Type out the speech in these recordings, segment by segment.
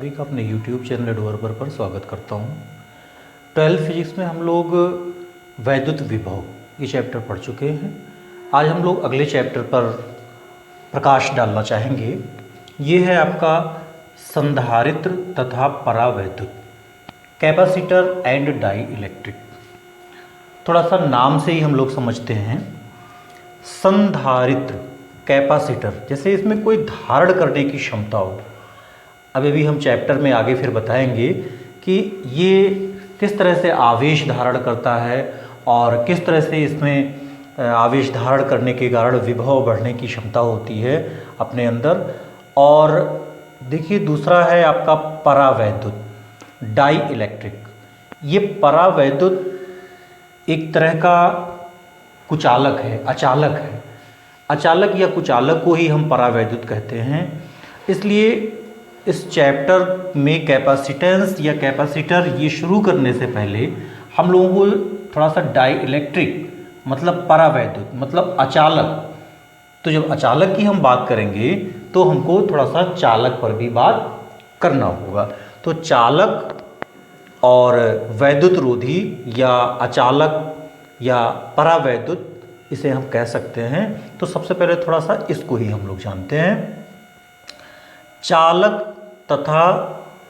सभी का अपने YouTube चैनल एडवर्बर पर स्वागत करता हूँ। 12th फिजिक्स में हम लोग वैद्युत विभव ये चैप्टर पढ़ चुके हैं। आज हम लोग अगले चैप्टर पर प्रकाश डालना चाहेंगे। ये है आपका संधारित्र तथा परावैद्युत, कैपेसिटर एंड डाई इलेक्ट्रिक। थोड़ा सा नाम से ही हम लोग समझते हैं। संधारित्र, कैपेसिटर, जैसे इसमें कोई धारण करने की क्षमता हो। अभी हम चैप्टर में आगे फिर बताएंगे कि ये किस तरह से आवेश धारण करता है और किस तरह से इसमें आवेश धारण करने के कारण विभव बढ़ने की क्षमता होती है अपने अंदर। और देखिए दूसरा है आपका परावैद्युत, डाई इलेक्ट्रिक। ये परावैद्युत एक तरह का कुचालक है, अचालक है। अचालक या कुचालक को ही हम परावैद्युत कहते हैं। इसलिए इस चैप्टर में कैपेसिटेंस या कैपेसिटर ये शुरू करने से पहले हम लोगों को थोड़ा सा डाई इलेक्ट्रिक मतलब परावैद्युत मतलब अचालक, तो जब अचालक की हम बात करेंगे तो हमको थोड़ा सा चालक पर भी बात करना होगा। तो चालक और वैद्युत रोधी या अचालक या परावैद्युत इसे हम कह सकते हैं। तो सबसे पहले थोड़ा सा इसको ही हम लोग जानते हैं। चालक तथा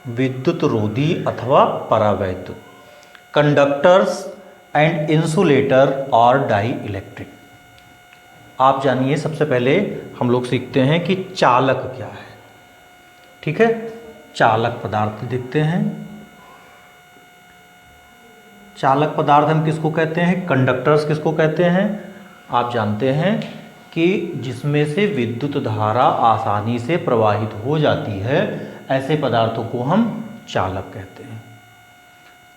विद्युत रोधी अथवा परावैद्युत, कंडक्टर्स एंड इंसुलेटर और डाई इलेक्ट्रिक। आप जानिए, सबसे पहले हम लोग सीखते हैं कि चालक क्या है। ठीक है, चालक पदार्थ देखते हैं। चालक पदार्थ हम किसको कहते हैं? कंडक्टर्स किसको कहते हैं? आप जानते हैं कि जिसमें से विद्युत धारा आसानी से प्रवाहित हो जाती है, ऐसे पदार्थों को हम चालक कहते हैं।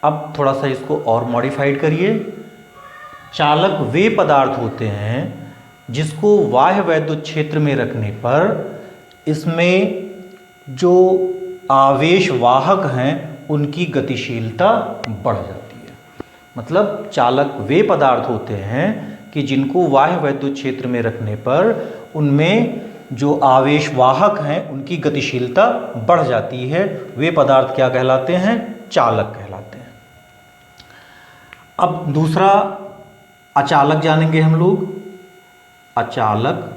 अब थोड़ा सा इसको और मॉडिफाइड करिए। चालक वे पदार्थ होते हैं जिसको बाह्य वैद्युत क्षेत्र में रखने पर इसमें जो आवेश वाहक हैं उनकी गतिशीलता बढ़ जाती है। मतलब चालक वे पदार्थ होते हैं कि जिनको बाह्य वैद्युत क्षेत्र में रखने पर उनमें जो आवेश वाहक हैं उनकी गतिशीलता बढ़ जाती है। वे पदार्थ क्या कहलाते हैं? चालक कहलाते हैं। अब दूसरा अचालक जानेंगे हम लोग। अचालक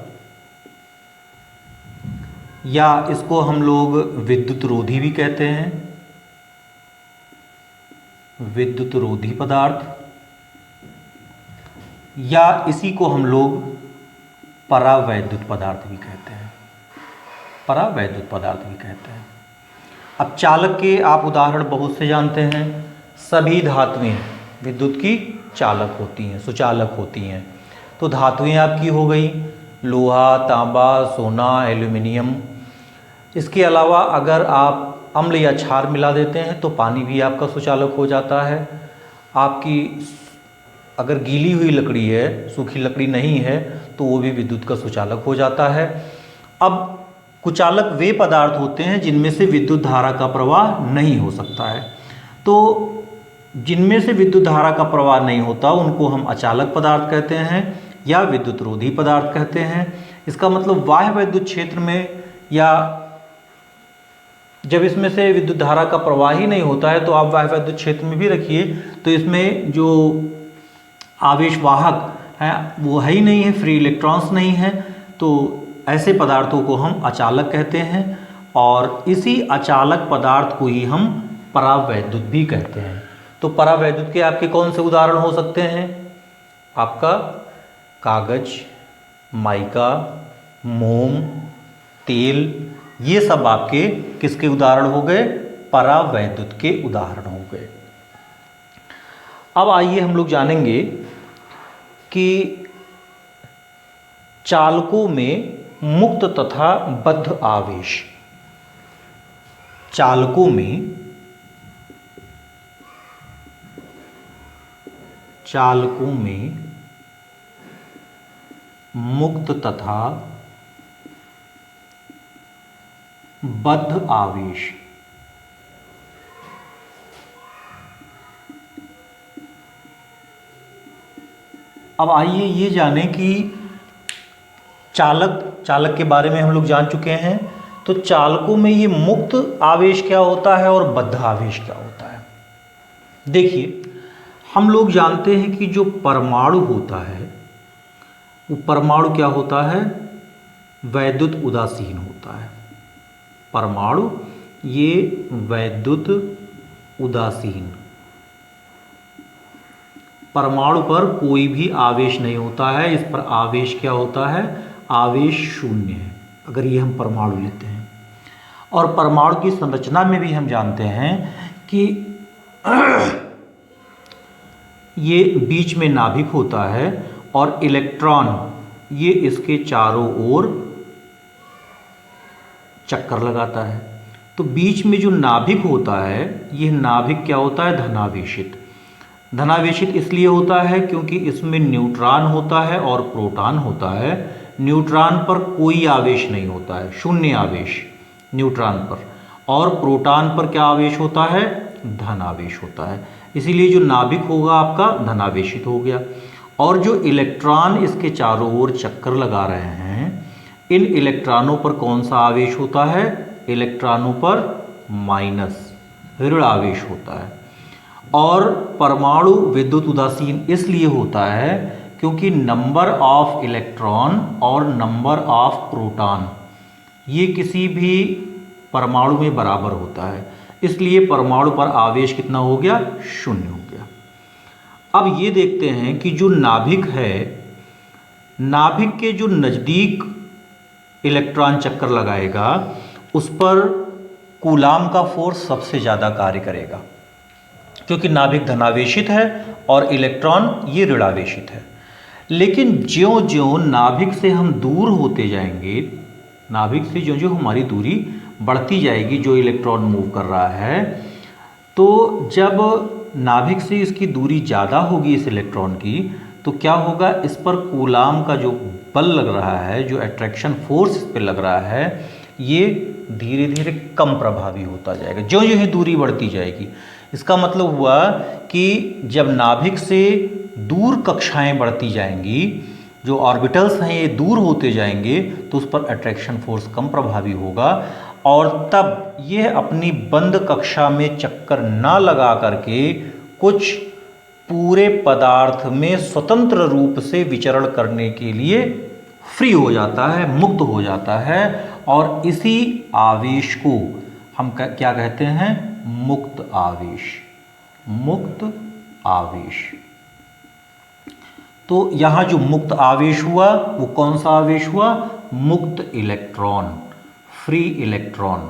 या इसको हम लोग विद्युत रोधी भी कहते हैं। विद्युत रोधी पदार्थ, या इसी को हम लोग परावैद्युत पदार्थ भी कहते हैं। परावैद्युत पदार्थ भी कहते हैं। अब चालक के आप उदाहरण बहुत से जानते हैं। सभी धातुएं विद्युत की चालक होती हैं, सुचालक होती हैं। तो धातुएं आपकी हो गई लोहा, तांबा, सोना, एल्यूमिनियम। इसके अलावा अगर आप अम्ल या क्षार मिला देते हैं तो पानी भी आपका सुचालक हो जाता है। आपकी अगर गीली हुई लकड़ी है, सूखी लकड़ी नहीं है, तो वो भी विद्युत का सुचालक हो जाता है। अब कुचालक वे पदार्थ होते हैं जिनमें से विद्युत धारा का प्रवाह नहीं हो सकता है। तो जिनमें से विद्युत धारा का प्रवाह नहीं होता उनको हम अचालक पदार्थ कहते हैं या विद्युत रोधी पदार्थ कहते हैं। इसका मतलब बाह्य वैद्युत क्षेत्र में या जब इसमें से विद्युत धारा का प्रवाह ही नहीं होता है, तो आप बाह्य वैद्युत क्षेत्र में भी रखिए तो इसमें जो आवेश वाहक हैं वो है ही नहीं है, फ्री इलेक्ट्रॉन्स नहीं है। तो ऐसे पदार्थों को हम अचालक कहते हैं और इसी अचालक पदार्थ को ही हम परावैद्युत भी कहते हैं। तो परावैद्युत के आपके कौन से उदाहरण हो सकते हैं? आपका कागज, माइका, मोम, तेल, ये सब आपके किसके उदाहरण हो गए? परावैद्युत के उदाहरण हो गए। अब आइए हम लोग जानेंगे कि चालकों में मुक्त तथा बद्ध आवेश, चालकों में मुक्त तथा बद्ध आवेश अब आइए ये जानें कि चालक के बारे में हम लोग जान चुके हैं। तो चालकों में ये मुक्त आवेश क्या होता है और बद्ध आवेश क्या होता है। देखिए, हम लोग जानते हैं कि जो परमाणु होता है वो परमाणु क्या होता है, वैद्युत उदासीन होता है। परमाणु ये वैद्युत उदासीन, परमाणु पर कोई भी आवेश नहीं होता है, इस पर आवेश क्या होता है, आवेश शून्य है, अगर ये हम परमाणु लेते हैं। और परमाणु की संरचना में भी हम जानते हैं कि ये बीच में नाभिक होता है और इलेक्ट्रॉन ये इसके चारों ओर चक्कर लगाता है। तो बीच में जो नाभिक होता है, यह नाभिक क्या होता है, धनावेशित। धनावेशित इसलिए होता है क्योंकि इसमें न्यूट्रॉन होता है और प्रोटॉन होता है। न्यूट्रॉन पर कोई आवेश नहीं होता है, शून्य आवेश न्यूट्रॉन पर, और प्रोटॉन पर क्या आवेश होता है, धन आवेश होता है। इसीलिए जो नाभिक होगा आपका धनावेशित हो गया। और जो इलेक्ट्रॉन इसके चारों ओर चक्कर लगा रहे हैं, इन इलेक्ट्रॉनों पर कौन सा आवेश होता है, इलेक्ट्रॉनों पर माइनस ऋण आवेश होता है। और परमाणु विद्युत उदासीन इसलिए होता है क्योंकि नंबर ऑफ इलेक्ट्रॉन और नंबर ऑफ प्रोटॉन ये किसी भी परमाणु में बराबर होता है, इसलिए परमाणु पर आवेश कितना हो गया, शून्य हो गया। अब ये देखते हैं कि जो नाभिक है, नाभिक के जो नज़दीक इलेक्ट्रॉन चक्कर लगाएगा उस पर कूलाम का फोर्स सबसे ज़्यादा कार्य करेगा, क्योंकि नाभिक धनावेशित है और इलेक्ट्रॉन ये ऋणावेशित है। लेकिन ज्यों ज्यों नाभिक से हम दूर होते जाएंगे, नाभिक से ज्यों ज्यों हमारी दूरी बढ़ती जाएगी, जो इलेक्ट्रॉन मूव कर रहा है, तो जब नाभिक से इसकी दूरी ज़्यादा होगी इस इलेक्ट्रॉन की, तो क्या होगा, इस पर कूलाम का जो बल लग रहा है, जो अट्रैक्शन फोर्स इस पर लग रहा है, ये धीरे धीरे कम प्रभावी होता जाएगा ज्यों ज्यों दूरी बढ़ती जाएगी। इसका मतलब हुआ कि जब नाभिक से दूर कक्षाएं बढ़ती जाएंगी, जो ऑर्बिटल्स हैं ये दूर होते जाएंगे, तो उस पर अट्रैक्शन फोर्स कम प्रभावी होगा, और तब यह अपनी बंद कक्षा में चक्कर ना लगा करके कुछ पूरे पदार्थ में स्वतंत्र रूप से विचरण करने के लिए फ्री हो जाता है, मुक्त हो जाता है। और इसी आवेश को हम क्या कहते हैं, मुक्त आवेश। मुक्त आवेश। तो यहाँ जो मुक्त आवेश हुआ वो कौन सा आवेश हुआ, मुक्त इलेक्ट्रॉन, फ्री इलेक्ट्रॉन।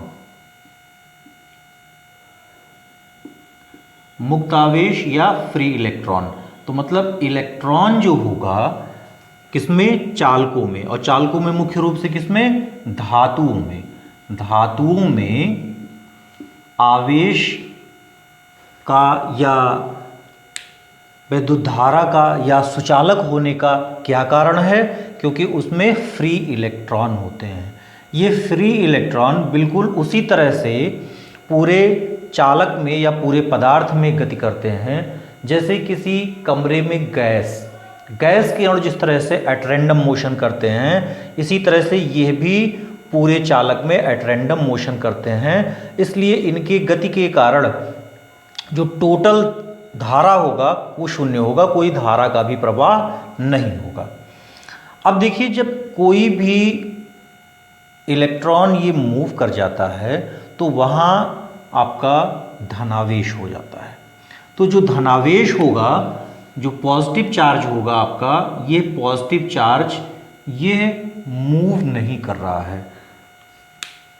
मुक्त आवेश या फ्री इलेक्ट्रॉन। तो मतलब इलेक्ट्रॉन जो होगा किसमें, चालकों में, और चालकों में मुख्य रूप से किसमें, धातुओं में। धातुओं में आवेश का या विद्युत धारा का या सुचालक होने का क्या कारण है, क्योंकि उसमें फ्री इलेक्ट्रॉन होते हैं। ये फ्री इलेक्ट्रॉन बिल्कुल उसी तरह से पूरे चालक में या पूरे पदार्थ में गति करते हैं जैसे किसी कमरे में गैस के अणु जिस तरह से एट रैंडम मोशन करते हैं, इसी तरह से यह भी पूरे चालक में एट रैंडम मोशन करते हैं। इसलिए इनकी गति के कारण जो टोटल धारा होगा वो शून्य होगा, कोई धारा का भी प्रवाह नहीं होगा। अब देखिए, जब कोई भी इलेक्ट्रॉन ये मूव कर जाता है तो वहाँ आपका धनावेश हो जाता है। तो जो धनावेश होगा, जो पॉजिटिव चार्ज होगा आपका, ये पॉजिटिव चार्ज ये मूव नहीं कर रहा है,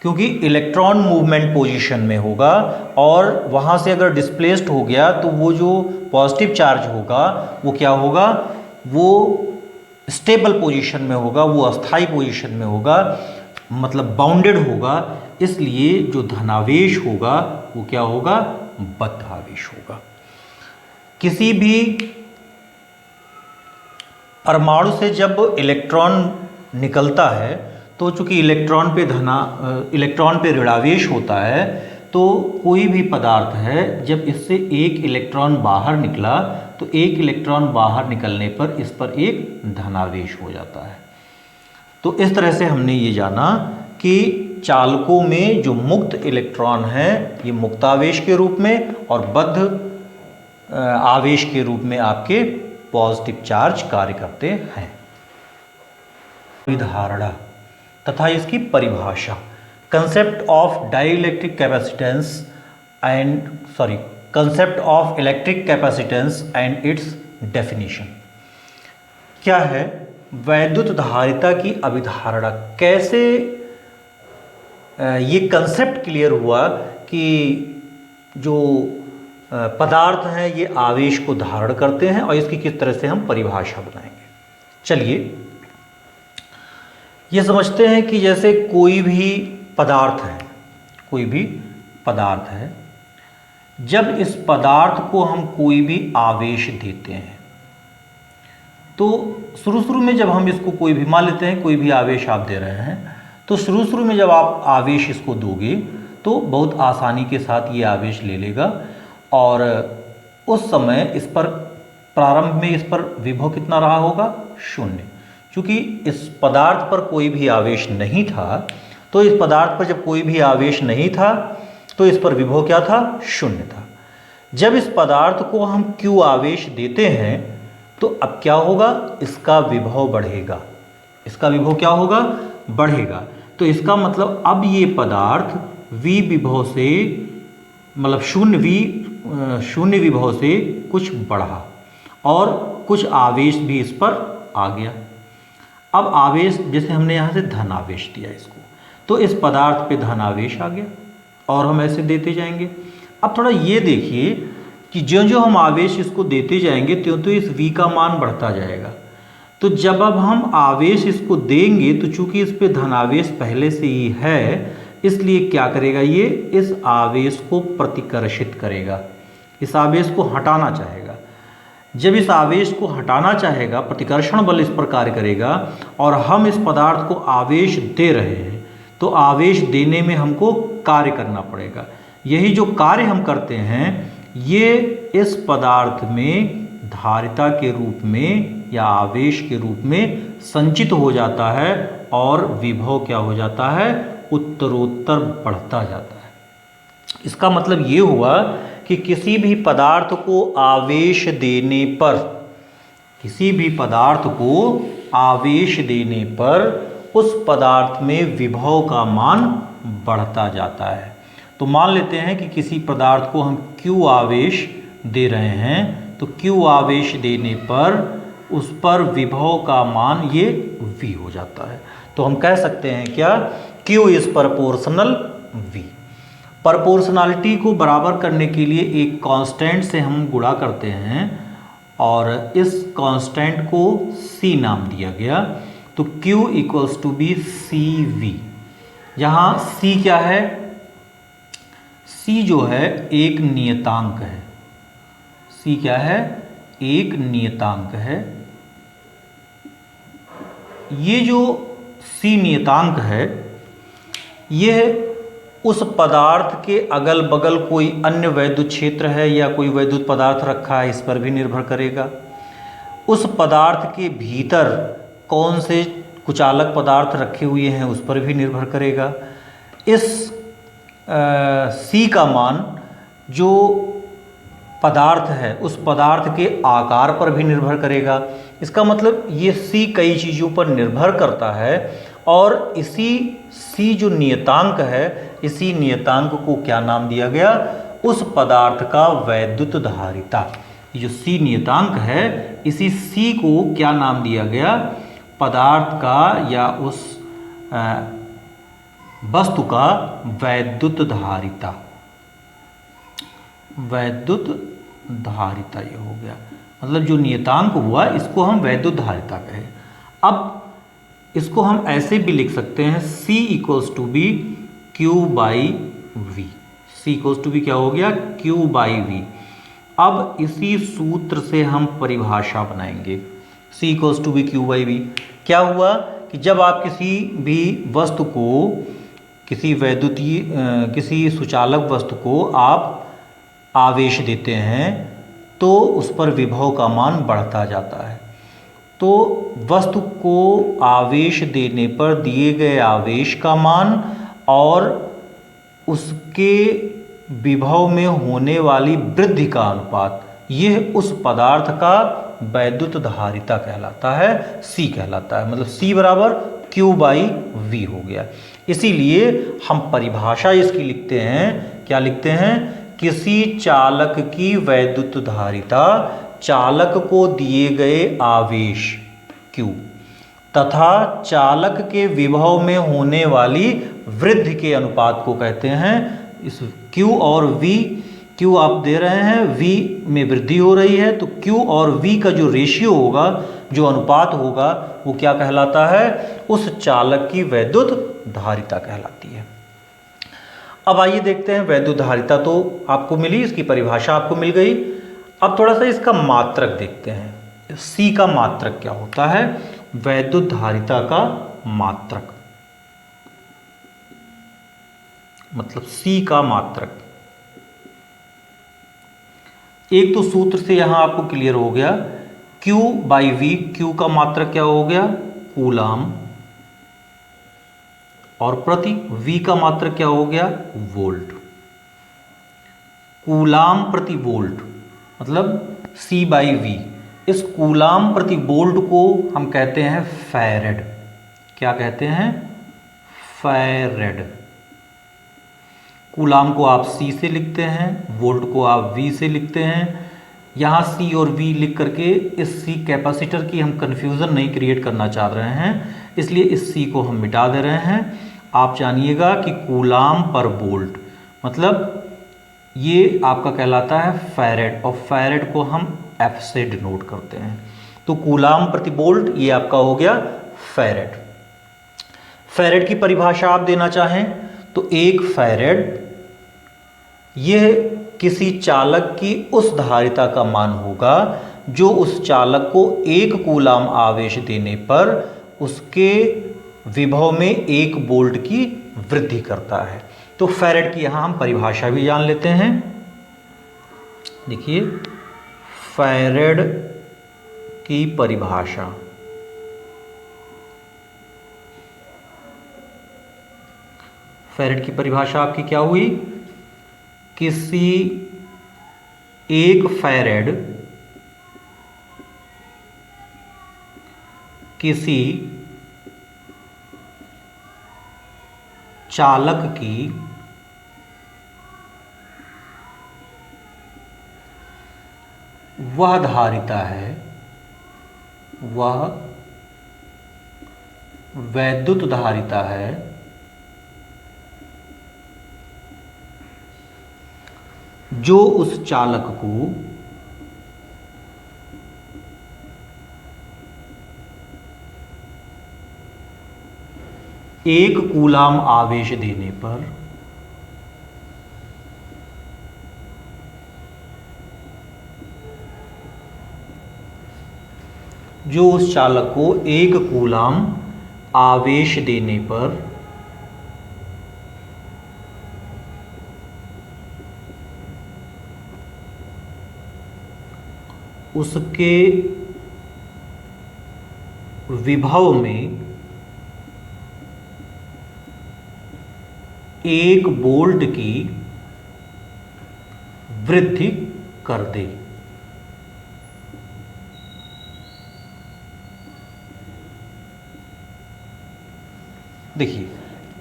क्योंकि इलेक्ट्रॉन मूवमेंट पोजीशन में होगा, और वहाँ से अगर डिस्प्लेस्ड हो गया तो वो जो पॉजिटिव चार्ज होगा वो क्या होगा, वो स्टेबल पोजीशन में होगा, वो अस्थाई पोजीशन में होगा, मतलब बाउंडेड होगा। इसलिए जो धनावेश होगा वो क्या होगा, बद्ध आवेश होगा। किसी भी परमाणु से जब इलेक्ट्रॉन निकलता है तो चूंकि इलेक्ट्रॉन पे ऋणावेश होता है, तो कोई भी पदार्थ है जब इससे एक इलेक्ट्रॉन बाहर निकला तो एक इलेक्ट्रॉन बाहर निकलने पर इस पर एक धनावेश हो जाता है। तो इस तरह से हमने ये जाना कि चालकों में जो मुक्त इलेक्ट्रॉन हैं ये मुक्त आवेश के रूप में और बद्ध आवेश के रूप में आपके पॉजिटिव चार्ज कार्य करते हैं। धारणा तथा इसकी परिभाषा, concept of dielectric capacitance concept of electric capacitance and it's definition. क्या है वैद्युत धारिता की अभिधारणा? कैसे ये कंसेप्ट क्लियर हुआ कि जो पदार्थ हैं ये आवेश को धारण करते हैं और इसकी किस तरह से हम परिभाषा बनाएंगे। चलिए ये समझते हैं कि जैसे कोई भी पदार्थ है, जब इस पदार्थ को हम कोई भी आवेश देते हैं तो शुरू में जब हम इसको कोई भी मान लेते हैं, कोई भी आवेश आप दे रहे हैं, तो शुरू में जब आप आवेश इसको दोगे तो बहुत आसानी के साथ ये आवेश ले लेगा और उस समय इस पर प्रारंभ में इस पर विभव कितना रहा होगा? 0। क्योंकि इस पदार्थ पर कोई भी आवेश नहीं था, तो इस पदार्थ पर जब कोई भी आवेश नहीं था तो इस पर विभव क्या था? 0 था। जब इस पदार्थ को हम Q आवेश देते हैं तो अब क्या होगा? इसका विभव बढ़ेगा। इसका विभव क्या होगा? बढ़ेगा। तो इसका मतलब अब ये पदार्थ V विभव से मतलब 0 विभव से कुछ बढ़ा और कुछ आवेश भी इस पर आ गया। अब आवेश जैसे हमने यहाँ से धन आवेश दिया इसको, तो इस पदार्थ पे धन आवेश आ गया और हम ऐसे देते जाएंगे। अब थोड़ा ये देखिए कि जो हम आवेश इसको देते जाएंगे त्यों तो इस V का मान बढ़ता जाएगा। तो जब अब हम आवेश इसको देंगे तो चूंकि इस पे धनावेश पहले से ही है, इसलिए क्या करेगा? ये इस आवेश को प्रतिकर्षित करेगा, इस आवेश को हटाना चाहेगा। जब इस आवेश को हटाना चाहेगा, प्रतिकर्षण बल इस पर कार्य करेगा और हम इस पदार्थ को आवेश दे रहे हैं, तो आवेश देने में हमको कार्य करना पड़ेगा। यही जो कार्य हम करते हैं ये इस पदार्थ में धारिता के रूप में या आवेश के रूप में संचित हो जाता है और विभव क्या हो जाता है? उत्तरोत्तर बढ़ता जाता है। इसका मतलब ये हुआ कि किसी भी पदार्थ को आवेश देने पर, किसी भी पदार्थ को आवेश देने पर उस पदार्थ में विभव का मान बढ़ता जाता है। तो मान लेते हैं कि किसी पदार्थ को हम Q आवेश दे रहे हैं, तो Q आवेश देने पर उस पर विभव का मान ये V हो जाता है। तो हम कह सकते हैं क्या? Q is proportional V। Proportionality को बराबर करने के लिए एक कांस्टेंट से हम गुणा करते हैं और इस कांस्टेंट को C नाम दिया गया। तो Q equals to B CV। यहाँ C क्या है? C जो है एक नियतांक है। C क्या है? एक नियतांक है। ये जो C नियतांक है यह उस पदार्थ के अगल बगल कोई अन्य वैद्युत क्षेत्र है या कोई वैद्युत पदार्थ रखा है, इस पर भी निर्भर करेगा। उस पदार्थ के भीतर कौन से कुचालक पदार्थ रखे हुए हैं उस पर भी निर्भर करेगा। इस C का मान जो पदार्थ है उस पदार्थ के आकार पर भी निर्भर करेगा। इसका मतलब ये C कई चीज़ों पर निर्भर करता है और इसी C जो नियतांक है, इसी नियतांक को क्या नाम दिया गया? उस पदार्थ का वैद्युत धारिता। ये जो C नियतांक है, इसी C को क्या नाम दिया गया? पदार्थ का या उस वस्तु का वैद्युत धारिता। वैद्युत धारिता ये हो गया, मतलब जो नियतांक हुआ इसको हम वैद्युत धारिता कहें। अब इसको हम ऐसे भी लिख सकते हैं C equals to B Q by V। C equals to B क्या हो गया? Q by V। अब इसी सूत्र से हम परिभाषा बनाएंगे C equals to B Q by V। क्या हुआ कि जब आप किसी भी वस्तु को, किसी वैद्युतीय किसी सुचालक वस्तु को आप आवेश देते हैं तो उस पर विभव का मान बढ़ता जाता है। तो वस्तु को आवेश देने पर दिए गए आवेश का मान और उसके विभव में होने वाली वृद्धि का अनुपात, यह उस पदार्थ का वैद्युत धारिता कहलाता है, C कहलाता है। मतलब C बराबर Q/V हो गया। इसीलिए हम परिभाषा इसकी लिखते हैं, क्या लिखते हैं? किसी चालक की वैद्युत धारिता चालक को दिए गए आवेश Q तथा चालक के विभव में होने वाली वृद्धि के अनुपात को कहते हैं। इस Q और V, Q आप दे रहे हैं, V में वृद्धि हो रही है, तो Q और V का जो रेशियो होगा, जो अनुपात होगा, वो क्या कहलाता है? उस चालक की वैद्युत धारिता कहलाती है। अब आइए देखते हैं, वैद्युत धारिता तो आपको मिली, इसकी परिभाषा आपको मिल गई। अब थोड़ा सा इसका मात्रक देखते हैं। C का मात्रक क्या होता है? वैद्युत धारिता का मात्रक, मतलब C का मात्रक। एक तो सूत्र से यहां आपको क्लियर हो गया, Q/V, Q का मात्रक क्या हो गया? कूलाम, और प्रति V का मात्रक क्या हो गया? वोल्ट। कूलाम प्रति वोल्ट मतलब C/V। इस कूलाम प्रति वोल्ट को हम कहते हैं फैरेड। क्या कहते हैं? फैरेड। कूलाम को आप C से लिखते हैं, वोल्ट को आप V से लिखते हैं। यहाँ C और V लिख करके इस C कैपेसिटर की हम कन्फ्यूज़न नहीं क्रिएट करना चाह रहे हैं, इसलिए इस C को हम मिटा दे रहे हैं। आप जानिएगा कि कूलाम पर वोल्ट मतलब ये आपका कहलाता है फैरेड, और फैरेड को हम F से डिनोट करते हैं। तो कूलाम प्रति वोल्ट ये आपका हो गया फैरेड। फैरेड की परिभाषा आप देना चाहें तो एक फैरेड यह किसी चालक की उस धारिता का मान होगा जो उस चालक को 1 कूलाम आवेश देने पर उसके विभव में 1 वोल्ट की वृद्धि करता है। तो फैरेड की यहां हम परिभाषा भी जान लेते हैं। देखिए, फैरेड की परिभाषा, फैरेड की परिभाषा आपकी क्या हुई? किसी एक फैरेड किसी चालक की वह धारिता है, वह वैद्युत धारिता है जो उस चालक को एक कूलाम आवेश देने पर जो उस चालक को 1 कूलाम आवेश देने पर उसके विभव में 1 वोल्ट की वृद्धि कर दे। देखिए,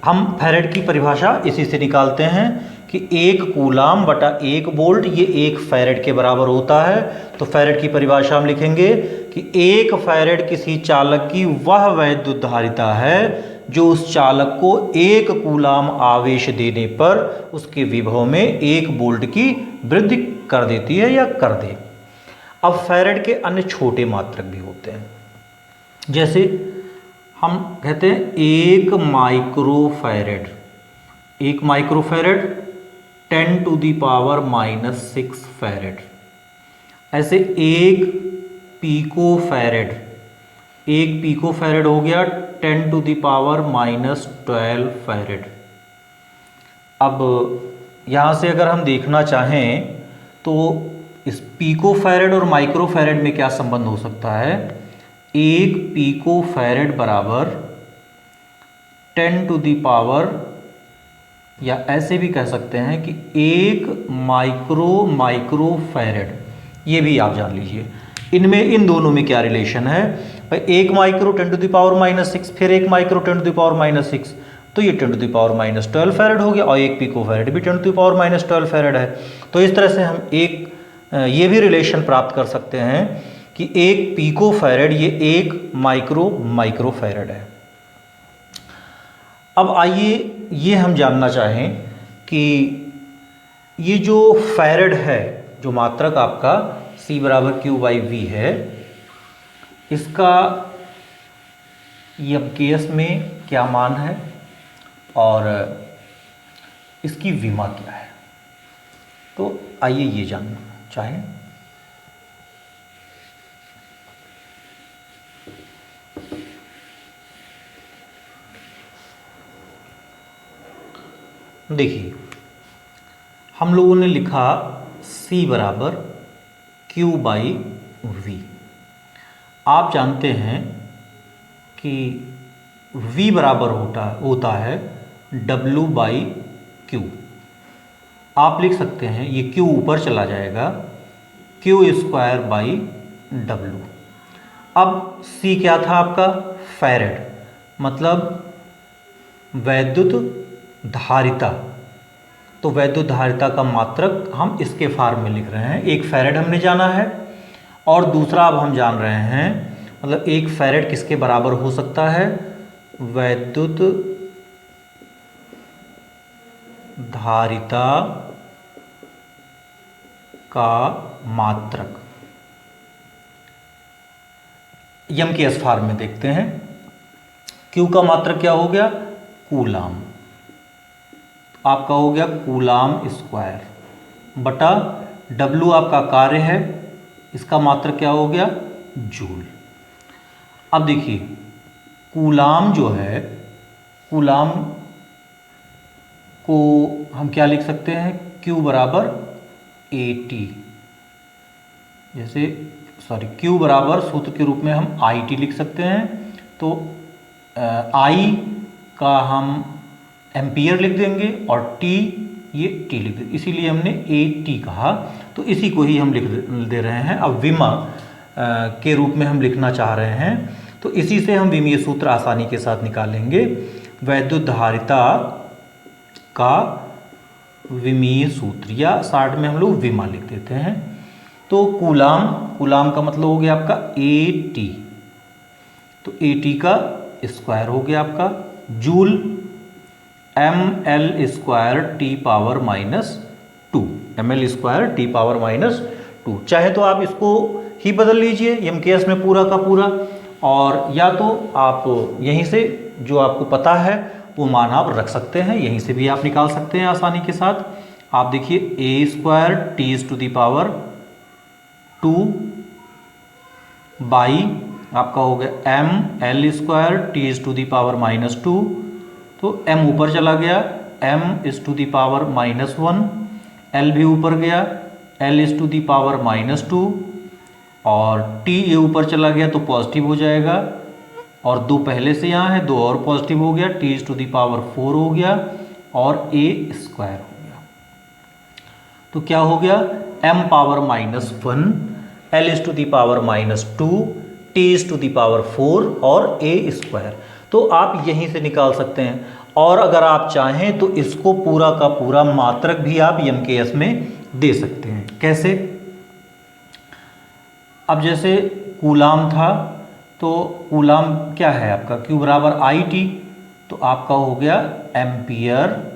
हम फैरेड की परिभाषा इसी से निकालते हैं कि 1 कूलाम बटा 1 वोल्ट ये 1 फैरेड के बराबर होता है। तो फैरेड की परिभाषा हम लिखेंगे कि 1 फैरेड किसी चालक की वह वैद्युत धारिता है जो उस चालक को 1 कूलाम आवेश देने पर उसके विभव में 1 वोल्ट की वृद्धि कर देती है या कर दे। अब फैरेड के अन्य छोटे मात्रक भी होते हैं, जैसे हम कहते हैं 1 माइक्रोफैरेड। 1 microfarad 10⁻⁻⁻6 farad. ऐसे 1 पिकोफैरेड, 1 पिकोफैरेड हो गया 10⁻⁻12 फैरेड। अब यहाँ से अगर हम देखना चाहें तो इस पिकोफैरेड और माइक्रोफैरेड में क्या संबंध हो सकता है? 1 पिकोफैरेड बराबर 10⁻ या ऐसे भी कह सकते हैं कि 1 माइक्रो फैरेड, ये भी आप जान लीजिए। इनमें इन दोनों में क्या रिलेशन है भाई, 1 माइक्रो 10⁻⁻⁶, फिर 1 माइक्रो 10⁻⁻⁶, तो ये 10⁻12 फैरेड हो गया, और 1 पिको फैरेड भी 10⁻12 फैरेड है। तो इस तरह से हम ये भी रिलेशन प्राप्त कर सकते हैं कि 1 पिको फैरेड ये 1 माइक्रो फैरेड है। अब आइए ये हम जानना चाहें कि ये जो फैरेड है, जो मात्रक आपका C = Q/V है, इसका MKS में क्या मान है और इसकी विमा क्या है, तो आइए ये जानना चाहें। देखिए, हम लोगों ने लिखा C = Q/V। आप जानते हैं कि V बराबर होता है W/Q। आप लिख सकते हैं, ये Q ऊपर चला जाएगा, Q²/W। अब C क्या था आपका, फैरेड, मतलब वैद्युत धारिता। तो वैद्युत धारिता का मात्रक हम इसके फॉर्म में लिख रहे हैं। 1 फैरेड हमने जाना है, और दूसरा अब हम जान रहे हैं, मतलब 1 फैरेड किसके बराबर हो सकता है, वैद्युत धारिता का मात्रक। MKS फॉर्म में देखते हैं, Q का मात्रक क्या हो गया, कूलाम, आपका हो गया कूलाम² बटा W आपका कार्य है, इसका मात्रक क्या हो गया, जूल। अब देखिए, कूलाम जो है, कूलाम को हम क्या लिख सकते हैं, Q = AT, जैसे Q बराबर सूत्र के रूप में हम IT लिख सकते हैं। तो I का हम एम्पियर लिख देंगे, और T ये T लिख देंगे, इसीलिए हमने AT कहा। तो इसी को ही हम लिख दे रहे हैं। अब विमा के रूप में हम लिखना चाह रहे हैं, तो इसी से हम विमीय सूत्र आसानी के साथ निकालेंगे। वैद्युत धारिता का विमीय सूत्र, या शार्ट में हम लोग विमा लिख देते हैं। तो कूलाम का मतलब हो गया आपका AT, तो AT का स्क्वायर हो गया आपका joule, ml² T⁻⁻², ml² T⁻⁻²। चाहे तो आप इसको ही बदल लीजिए MKS में पूरा का पूरा, और या तो आप यहीं से जो आपको पता है वो मान आप रख सकते हैं, यहीं से भी आप निकाल सकते हैं आसानी के साथ। आप देखिए, A² T⁻² बाई आपका हो गया ml² T⁻⁻²। तो m ऊपर चला गया, m⁻⁻1, l भी ऊपर गया, l⁻⁻2, और t ये ऊपर चला गया तो पॉजिटिव हो जाएगा, और 2 पहले से यहाँ है, 2 और पॉजिटिव हो गया, t⁻⁴ हो गया, और a² हो गया। तो क्या हो गया, m⁻⁻1, l⁻⁻2, t⁻⁴ और a²। तो आप यहीं से निकाल सकते हैं, और अगर आप चाहें तो इसको पूरा का पूरा मात्रक भी आप MKS में दे सकते हैं। कैसे, अब जैसे कूलाम था, तो कूलाम क्या है आपका, Q = IT, तो आपका हो गया एम्पियर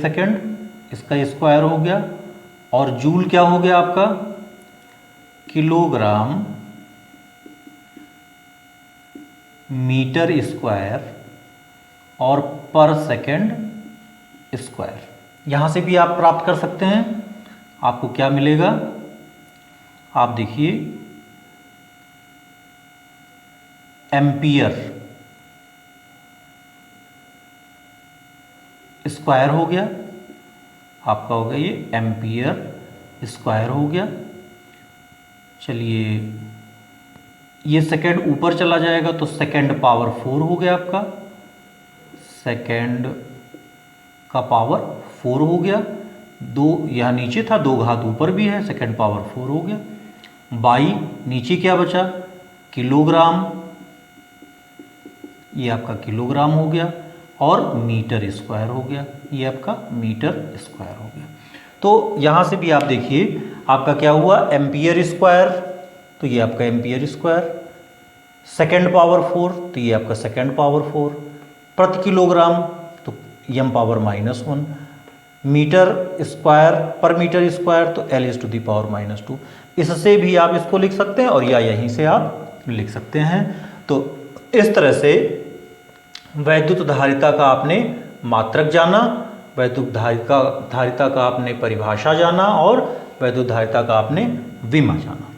सेकेंड, इसका स्क्वायर हो गया, और जूल क्या हो गया आपका, किलोग्राम मीटर स्क्वायर और पर सेकेंड स्क्वायर। यहाँ से भी आप प्राप्त कर सकते हैं। आपको क्या मिलेगा, आप देखिए, एम्पियर स्क्वायर हो गया, आपका हो गया ये एम्पियर स्क्वायर हो गया। चलिए ये सेकेंड ऊपर चला जाएगा तो सेकेंड पावर 4 हो गया आपका, सेकेंड का पावर 4 हो गया। 2 यहाँ नीचे था, 2 घात ऊपर भी है, सेकेंड पावर 4 हो गया। बाई नीचे क्या बचा, किलोग्राम, ये आपका किलोग्राम हो गया, और मीटर स्क्वायर हो गया, ये आपका मीटर स्क्वायर हो गया। तो यहाँ से भी आप देखिए आपका क्या हुआ, एम्पियर स्क्वायर, तो ये आपका एम्पियर स्क्वायर, सेकेंड पावर 4 तो ये आपका सेकेंड पावर 4, प्रति किलोग्राम तो m पावर -1, मीटर स्क्वायर पर मीटर स्क्वायर तो l⁻⁻²। इससे भी आप इसको लिख सकते हैं और या यहीं से आप लिख सकते हैं। तो इस तरह से वैद्युत धारिता का आपने मात्रक जाना, वैद्युत धारिता का आपने परिभाषा जाना और वैद्युत धारिता का आपने विमा जाना।